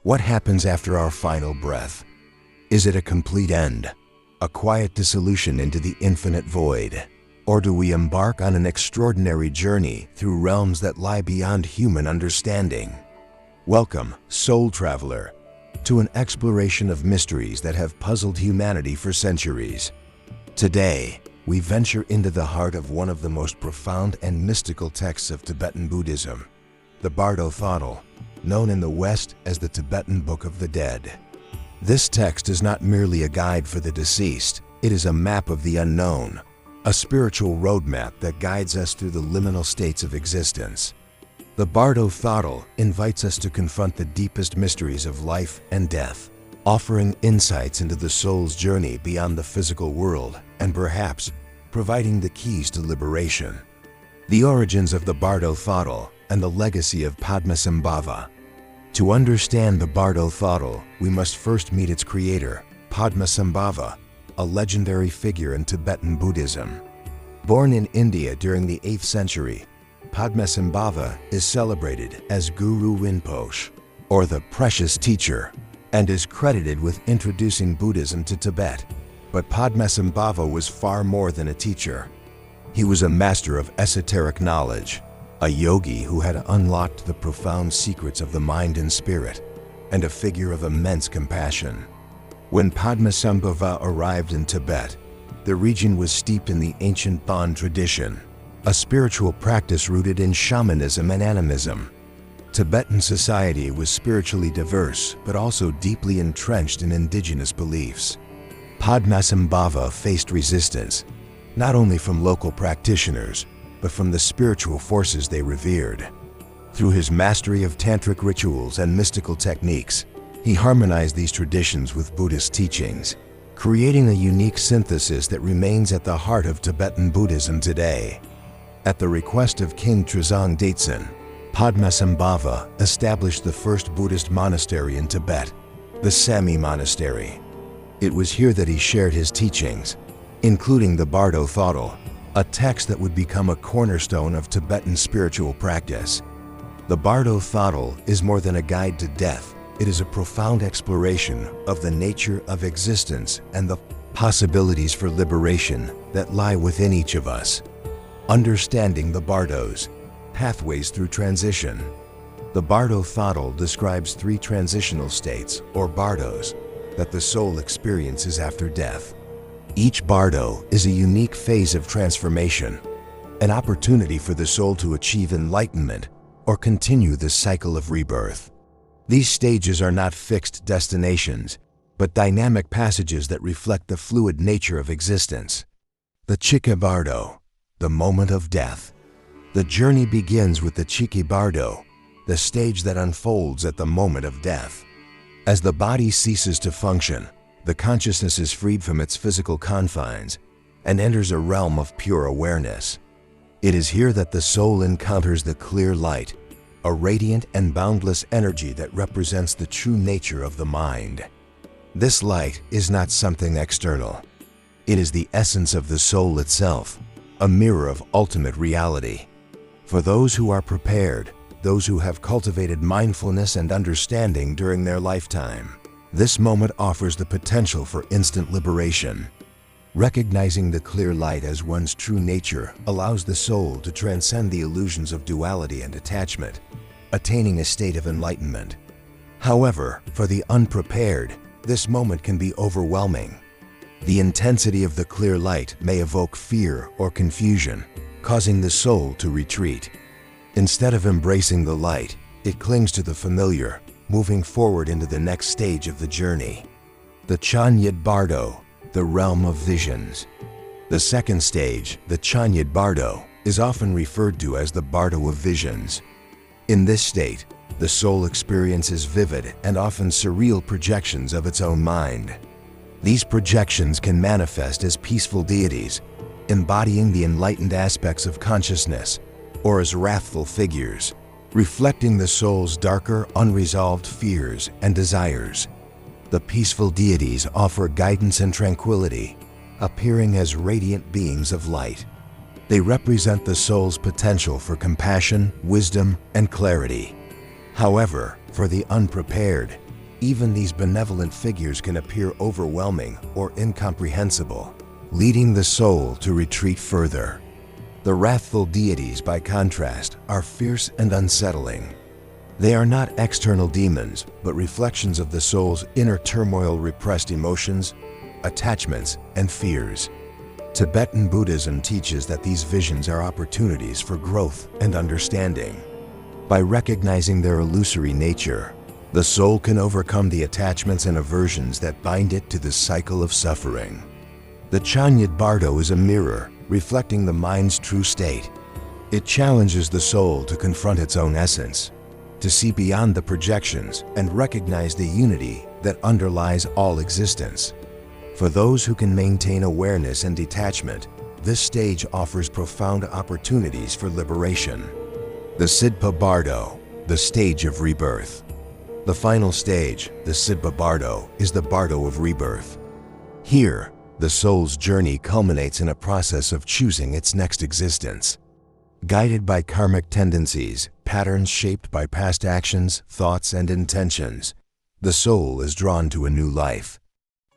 What happens after our final breath? Is it a complete end, a quiet dissolution into the infinite void? Or do we embark on an extraordinary journey through realms that lie beyond human understanding? Welcome, soul traveler, to an exploration of mysteries that have puzzled humanity for centuries. Today, we venture into the heart of one of the most profound and mystical texts of Tibetan Buddhism, the Bardo Thodol, known in the West as the Tibetan Book of the Dead. This text is not merely a guide for the deceased, it is a map of the unknown, a spiritual roadmap that guides us through the liminal states of existence. The Bardo Thodol invites us to confront the deepest mysteries of life and death, offering insights into the soul's journey beyond the physical world and perhaps providing the keys to liberation. The origins of the Bardo Thodol and the legacy of Padmasambhava. To understand the Bardo Thodol, we must first meet its creator, Padmasambhava, a legendary figure in Tibetan Buddhism. Born in India during the 8th century, Padmasambhava is celebrated as Guru Rinpoche, or the Precious Teacher, and is credited with introducing Buddhism to Tibet. But Padmasambhava was far more than a teacher. He was a master of esoteric knowledge, a yogi who had unlocked the profound secrets of the mind and spirit, and a figure of immense compassion. When Padmasambhava arrived in Tibet, the region was steeped in the ancient Bon tradition, a spiritual practice rooted in shamanism and animism. Tibetan society was spiritually diverse, but also deeply entrenched in indigenous beliefs. Padmasambhava faced resistance, not only from local practitioners, but from the spiritual forces they revered. Through his mastery of tantric rituals and mystical techniques, he harmonized these traditions with Buddhist teachings, creating a unique synthesis that remains at the heart of Tibetan Buddhism today. At the request of King Trizang Datsen, Padmasambhava established the first Buddhist monastery in Tibet, the Sami Monastery. It was here that he shared his teachings, including the Bardo Thodol, a text that would become a cornerstone of Tibetan spiritual practice. The Bardo Thodol is more than a guide to death. It is a profound exploration of the nature of existence and the possibilities for liberation that lie within each of us. Understanding the Bardos, pathways through transition. The Bardo Thodol describes 3 transitional states, or Bardos, that the soul experiences after death. Each Bardo is a unique phase of transformation, an opportunity for the soul to achieve enlightenment or continue the cycle of rebirth. These stages are not fixed destinations, but dynamic passages that reflect the fluid nature of existence. The Chikai Bardo, the moment of death. The journey begins with the Chikai Bardo, the stage that unfolds at the moment of death. As the body ceases to function, the consciousness is freed from its physical confines and enters a realm of pure awareness. It is here that the soul encounters the clear light, a radiant and boundless energy that represents the true nature of the mind. This light is not something external. It is the essence of the soul itself, a mirror of ultimate reality. For those who are prepared, those who have cultivated mindfulness and understanding during their lifetime, this moment offers the potential for instant liberation. Recognizing the clear light as one's true nature allows the soul to transcend the illusions of duality and attachment, attaining a state of enlightenment. However, for the unprepared, this moment can be overwhelming. The intensity of the clear light may evoke fear or confusion, causing the soul to retreat. Instead of embracing the light, it clings to the familiar, moving forward into the next stage of the journey. The Chonyid Bardo, the realm of visions. The second stage, the Chonyid Bardo, is often referred to as the Bardo of visions. In this state, the soul experiences vivid and often surreal projections of its own mind. These projections can manifest as peaceful deities, embodying the enlightened aspects of consciousness, or as wrathful figures, reflecting the soul's darker, unresolved fears and desires. The peaceful deities offer guidance and tranquility, appearing as radiant beings of light. They represent the soul's potential for compassion, wisdom, and clarity. However, for the unprepared, even these benevolent figures can appear overwhelming or incomprehensible, leading the soul to retreat further. The wrathful deities, by contrast, are fierce and unsettling. They are not external demons, but reflections of the soul's inner turmoil, repressed emotions, attachments, and fears. Tibetan Buddhism teaches that these visions are opportunities for growth and understanding. By recognizing their illusory nature, the soul can overcome the attachments and aversions that bind it to the cycle of suffering. The Chonyid Bardo is a mirror, reflecting the mind's true state. It challenges the soul to confront its own essence, to see beyond the projections and recognize the unity that underlies all existence. For those who can maintain awareness and detachment, this stage offers profound opportunities for liberation. The Sidpa Bardo, the stage of rebirth. The final stage, the Sidpa Bardo, is the Bardo of rebirth. Here, the soul's journey culminates in a process of choosing its next existence. Guided by karmic tendencies, patterns shaped by past actions, thoughts, and intentions, the soul is drawn to a new life.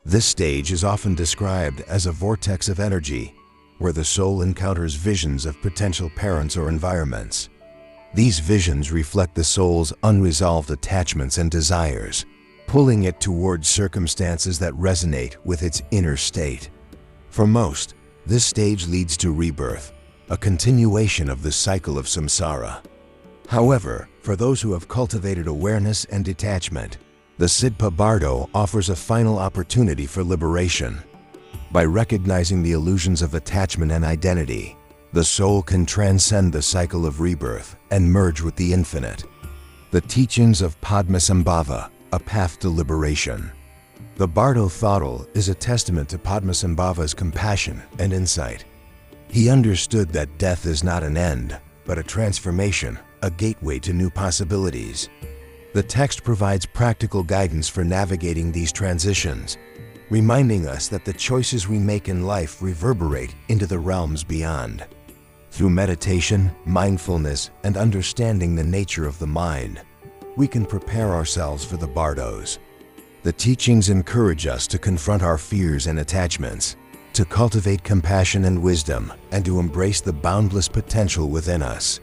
This stage is often described as a vortex of energy, where the soul encounters visions of potential parents or environments. These visions reflect the soul's unresolved attachments and desires, pulling it towards circumstances that resonate with its inner state. For most, this stage leads to rebirth, a continuation of the cycle of samsara. However, for those who have cultivated awareness and detachment, the Sidpa Bardo offers a final opportunity for liberation. By recognizing the illusions of attachment and identity, the soul can transcend the cycle of rebirth and merge with the infinite. The teachings of Padmasambhava, a path to liberation. The Bardo Thodol is a testament to Padmasambhava's compassion and insight. He understood that death is not an end, but a transformation, a gateway to new possibilities. The text provides practical guidance for navigating these transitions, reminding us that the choices we make in life reverberate into the realms beyond. Through meditation, mindfulness, and understanding the nature of the mind, we can prepare ourselves for the Bardos. The teachings encourage us to confront our fears and attachments, to cultivate compassion and wisdom, and to embrace the boundless potential within us.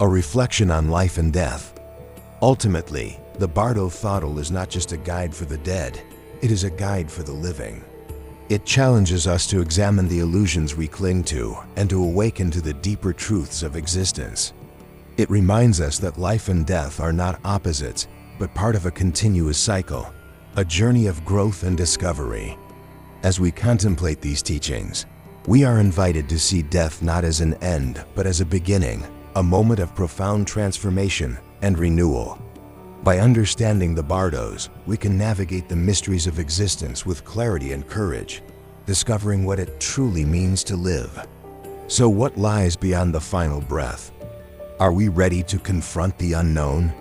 A reflection on life and death. Ultimately, the Bardo Thodol is not just a guide for the dead, it is a guide for the living. It challenges us to examine the illusions we cling to and to awaken to the deeper truths of existence. It reminds us that life and death are not opposites, but part of a continuous cycle, a journey of growth and discovery. As we contemplate these teachings, we are invited to see death not as an end, but as a beginning, a moment of profound transformation and renewal. By understanding the Bardos, we can navigate the mysteries of existence with clarity and courage, discovering what it truly means to live. So what lies beyond the final breath? Are we ready to confront the unknown?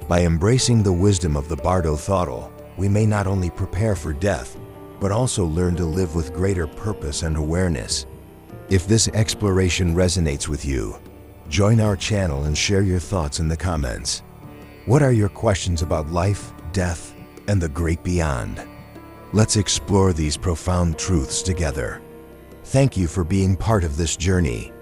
By embracing the wisdom of the Bardo Thodol, we may not only prepare for death, but also learn to live with greater purpose and awareness. If this exploration resonates with you, join our channel and share your thoughts in the comments. What are your questions about life, death, and the great beyond? Let's explore these profound truths together. Thank you for being part of this journey.